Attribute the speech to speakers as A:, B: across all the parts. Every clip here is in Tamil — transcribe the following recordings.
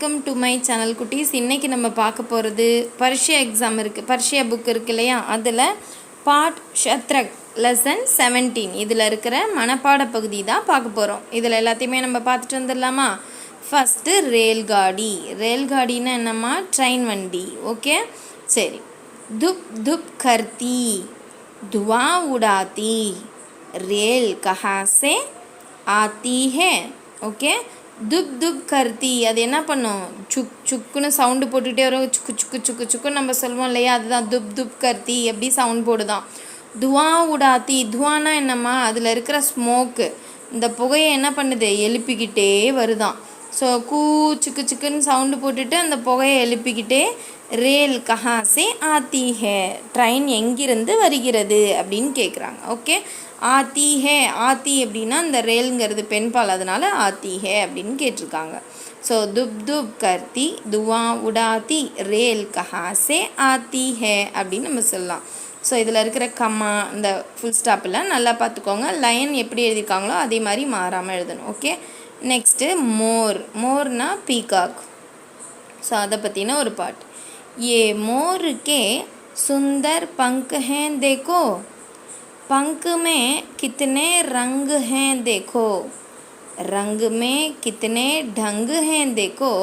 A: வெல்கம் டு மை சேனல் குட்டீஸ். இன்றைக்கி நம்ம பார்க்க போகிறது பரிட்சை எக்ஸாம் இருக்குது, பரிட்சை புக் இருக்குது இல்லையா, அதில் பார்ட் ஷத்ரக் லெசன் 17 இதில் இருக்கிற மனப்பாட பகுதி தான் பார்க்க போகிறோம். இதில் எல்லாத்தையுமே நம்ம பார்த்துட்டு வந்துடலாமா? ஃபஸ்ட்டு ரேல்காடின்னா என்னம்மா? ட்ரெயின் வண்டி. ஓகே, சரி. துப் துப் கர்த்தி துவா உடாத்தி रेल कहाँ से आती है. ஓகே, துப் துப் கர்த்தி அது என்ன பண்ணும்? சுக் சுக்குன்னு சவுண்டு போட்டுகிட்டே வரும். சுக்கு சுக்கு சுக்கு சுக்குன்னு நம்ம சொல்லுவோம் இல்லையா, அதுதான் துப் துப் கர்த்தி. எப்படி சவுண்ட் போடுதான். துவா உடாத்தி, துவானா என்னம்மா? அதில் இருக்கிற ஸ்மோக்கு, இந்த புகையை என்ன பண்ணுது? எழுப்பிக்கிட்டே வருதான். ஸோ சுக்கு சிக்குன்னு சவுண்டு போட்டுட்டு அந்த புகையை எழுப்பிக்கிட்டே ரேல் கஹாசே ஆத்தி ஹே, ட்ரெயின் எங்கிருந்து வருகிறது அப்படின்னு கேட்குறாங்க. ஓகே, ஆத்தி ஹே, ஆத்தி அப்படின்னா இந்த ரேலுங்கிறது பெண்பால், அதனால் ஆத்தி ஹே அப்படின்னு கேட்டிருக்காங்க. ஸோ துப் துப் கர்த்தி துவா உடாத்தி ரேல் கஹாசே ஆத்தி ஹே அப்படின்னு நம்ம சொல்லலாம். ஸோ இதில் இருக்கிற கம்மா இந்த ஃபுல் ஸ்டாப்பில் நல்லா பார்த்துக்கோங்க. லைன் எப்படி எழுதியிருக்காங்களோ அதே மாதிரி மாறாமல் எழுதணும். Okay, next Morna peacock. So அதை பற்றின ஒரு பாட்டு. ये मोर के सुंदर पंख हैं देखो, पंख में कितने रंग हैं देखो, रंग में कितने ढंग हैं देखो,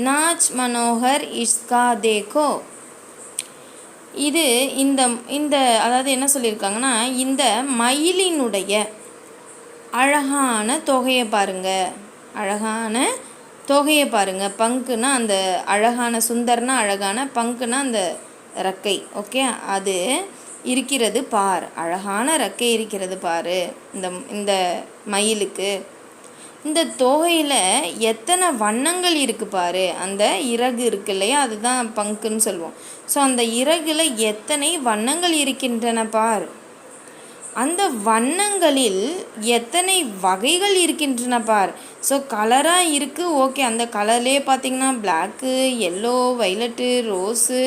A: नाच मनोहर इसका देखो. இது இந்த அதாவது என்ன சொல்லியிருக்காங்கன்னா, இந்த மயிலினுடைய அழகான தொகையை பாருங்க, அழகான தொகையை பாருங்கள். பங்குனா அந்த அழகான, சுந்தர்னா அழகான, பங்குனா அந்த ரெக்கை. ஓகே, அது இருக்கிறது பார், அழகான ரெக்கை இருக்கிறது பாரு இந்த மயிலுக்கு. இந்த தொகையில் எத்தனை வண்ணங்கள் இருக்குது பாரு. அந்த இறகு இருக்கு இல்லையா, அதுதான் பங்குன்னு சொல்லுவோம். ஸோ அந்த இறகுல எத்தனை வண்ணங்கள் இருக்கின்றன பார். அந்த வண்ணங்களில் எத்தனை வகைகள் இருக்கின்றன பார். ஸோ கலராக இருக்குது. ஓகே, அந்த கலர்லேயே பார்த்திங்கன்னா பிளாக்கு, எல்லோ, வைலட்டு, ரோஸு,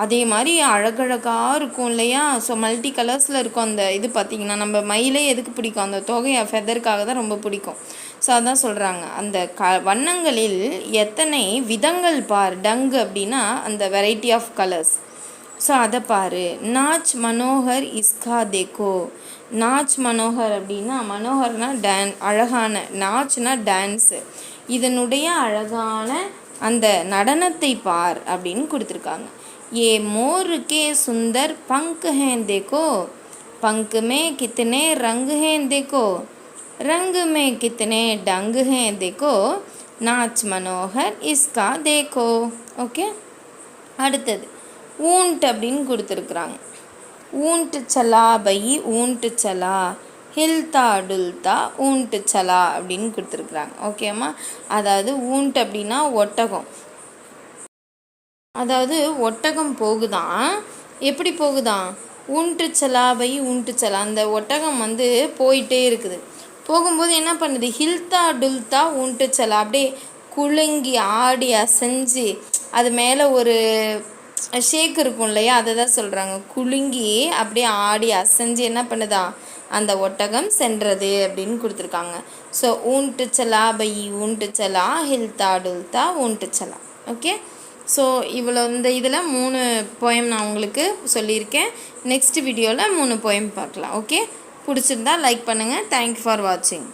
A: அதே மாதிரி அழகழகாக இருக்கும் இல்லையா. ஸோ மல்டி கலர்ஸில் இருக்கும். அந்த இது பார்த்திங்கன்னா நம்ம மயிலே எதுக்கு பிடிக்கும்? அந்த தொகையை ஃபெதருக்காக தான் ரொம்ப பிடிக்கும். ஸோ அதான் சொல்கிறாங்க, அந்த வண்ணங்களில் எத்தனை விதங்கள் பார். டங்கு அப்படின்னா அந்த வெரைட்டி ஆஃப் கலர்ஸ். ஸோ அதை பாரு. நாச் மனோகர் இஸ்கா தேக்கோ. நாச் மனோகர் அப்படின்னா, மனோகர்னா அழகான, நாச்னா டான்ஸு, இதனுடைய அழகான அந்த நடனத்தை பார் அப்படின்னு கொடுத்துருக்காங்க. ஏ மோருக்கே சுந்தர் பங்க் ஹேன் தேக்கோ, பங்க் மே கித்தனே ரங்கு ஹேன் தேக்கோ, ரங்கு மே கித்தனே டங்கு ஹேன் தேக்கோ, நாச் மனோகர் இஸ்கா தேக்கோ. ஓகே, அடுத்தது ஊண்ட் அப்படின்னு கொடுத்துருக்குறாங்க. ஊண்ட் சலா பை ஊண்ட் சலா, ஹில்தா டுல்தா ஊண்ட் சலா அப்படின்னு கொடுத்துருக்குறாங்க. ஓகேம்மா, அதாவது ஊண்ட் அப்படின்னா ஒட்டகம். அதாவது ஒட்டகம் போகுதான். எப்படி போகுதான்? ஊண்டு சலா பை ஊண்டு சலா, அந்த ஒட்டகம் போயிட்டே இருக்குது. போகும்போது என்ன பண்ணுது? ஹில்தா டுல்தா ஊண்டு சலா, அப்படியே குலுங்கி ஆடி அசைஞ்சு, அது மேலே ஒரு ஷேக் இருக்கும் இல்லையா, அதை தான் சொல்கிறாங்க. குலுங்கி அப்படியே ஆடி அசைஞ்சு என்ன பண்ணுதா? அந்த ஒட்டகம் சென்றது அப்படின்னு கொடுத்துருக்காங்க. ஸோ ஊண்டு சலா பை ஊண்டு சலா ஹில்தா டுல்தா ஊண்டு சலா. ஓகே, ஸோ இவ்வளோ இந்த இதில் 3 போயம் நான் உங்களுக்கு சொல்லியிருக்கேன். நெக்ஸ்ட் வீடியோவில் 3 போயம் பார்க்கலாம். ஓகே, பிடிச்சிருந்தா லைக் பண்ணுங்கள். தேங்க்யூ ஃபார் வாட்சிங்.